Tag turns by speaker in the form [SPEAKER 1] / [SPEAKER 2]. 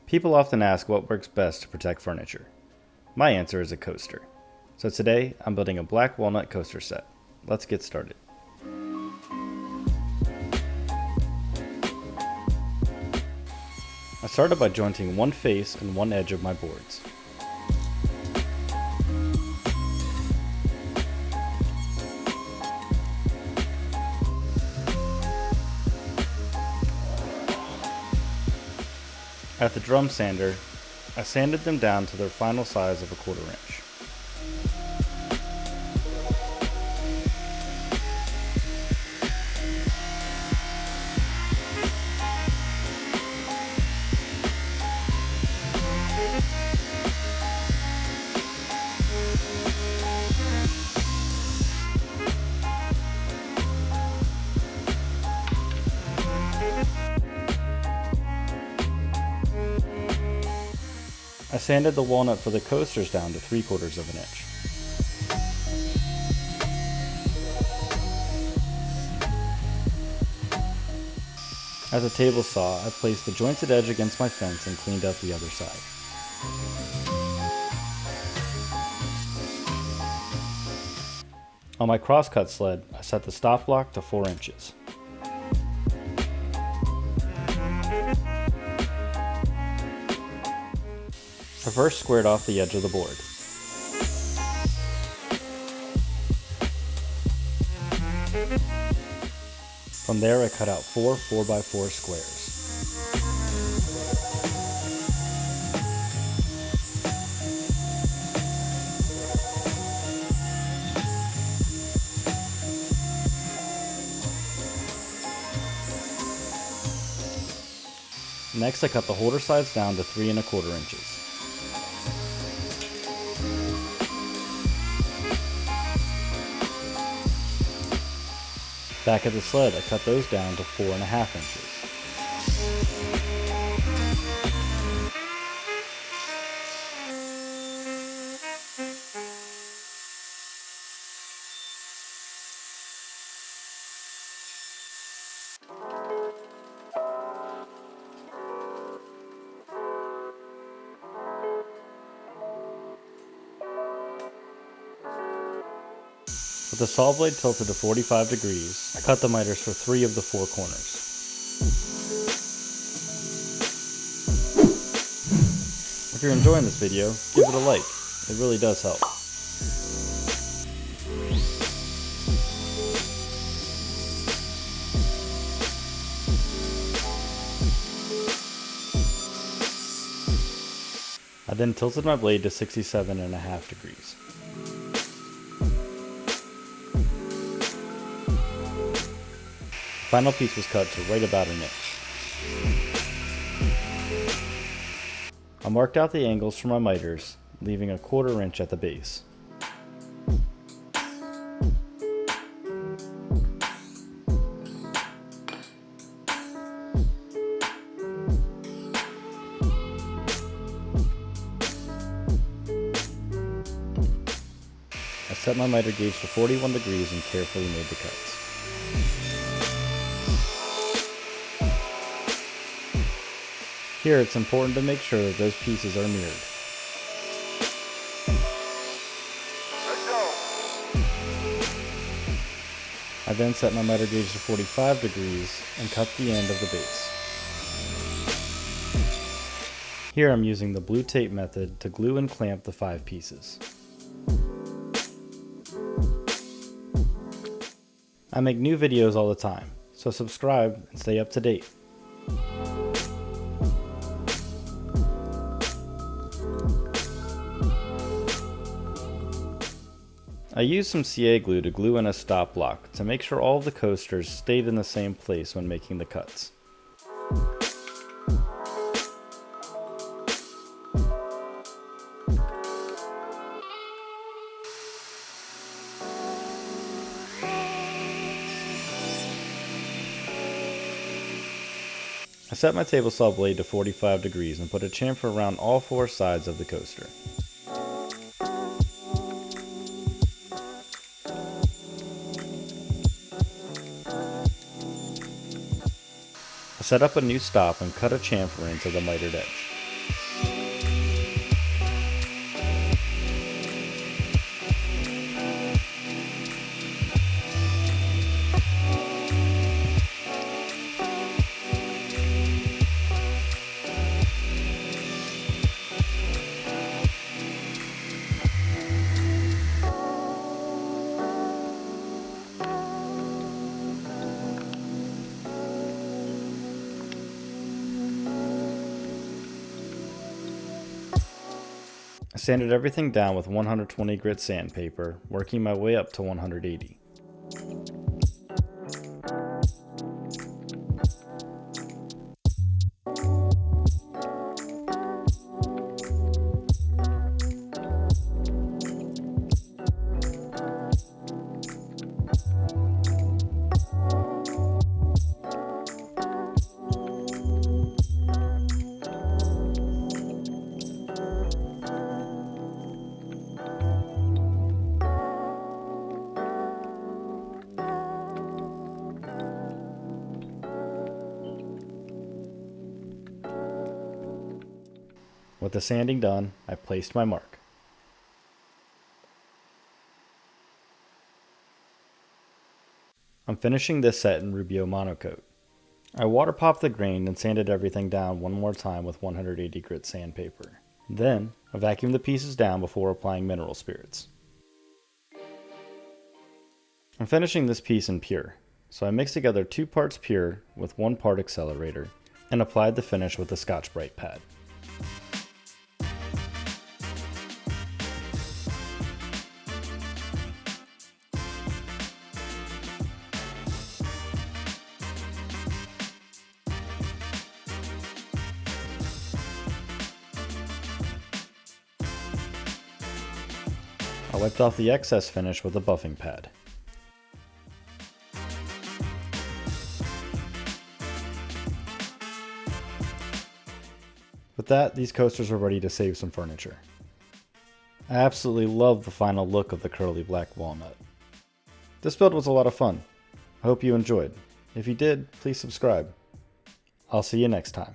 [SPEAKER 1] People often ask what works best to protect furniture. My answer is a coaster. So today, I'm building a black walnut coaster set. Let's get started. I started by jointing one face and one edge of my boards. At the drum sander, I sanded them down to their final size of 1/4 inch. I sanded the walnut for the coasters down to 3/4 of an inch. At the table saw, I placed the jointed edge against my fence and cleaned up the other side. On my crosscut sled, I set the stop block to 4 inches. I first squared off the edge of the board. From there I cut out 4 4x4 squares. Next I cut the holder sides down to 3 1/4 inches. Back at the sled, I cut those down to 4 1/2 inches. With the saw blade tilted to 45 degrees, I cut the miters for 3 of the 4 corners. If you're enjoying this video, give it a like. It really does help. I then tilted my blade to 67.5 degrees. The final piece was cut to right about 1 inch. I marked out the angles for my miters, leaving 1/4 inch at the base. I set my miter gauge to 41 degrees and carefully made the cuts. Here it's important to make sure that those pieces are mirrored. I then set my miter gauge to 45 degrees and cut the end of the base. Here I'm using the blue tape method to glue and clamp the 5 pieces. I make new videos all the time, so subscribe and stay up to date. I used some CA glue to glue in a stop block to make sure all of the coasters stayed in the same place when making the cuts. I set my table saw blade to 45 degrees and put a chamfer around all 4 sides of the coaster. I set up a new stop and cut a chamfer into the mitered edge. I sanded everything down with 120 grit sandpaper, working my way up to 180. With the sanding done, I placed my mark. I'm finishing this set in Rubio Monocoat. I water popped the grain and sanded everything down one more time with 180 grit sandpaper. Then, I vacuumed the pieces down before applying mineral spirits. I'm finishing this piece in pure, so I mixed together 2 parts pure with 1 part accelerator and applied the finish with the Scotch-Brite pad. I wiped off the excess finish with a buffing pad. With that, these coasters are ready to save some furniture. I absolutely love the final look of the curly black walnut. This build was a lot of fun. I hope you enjoyed. If you did, please subscribe. I'll see you next time.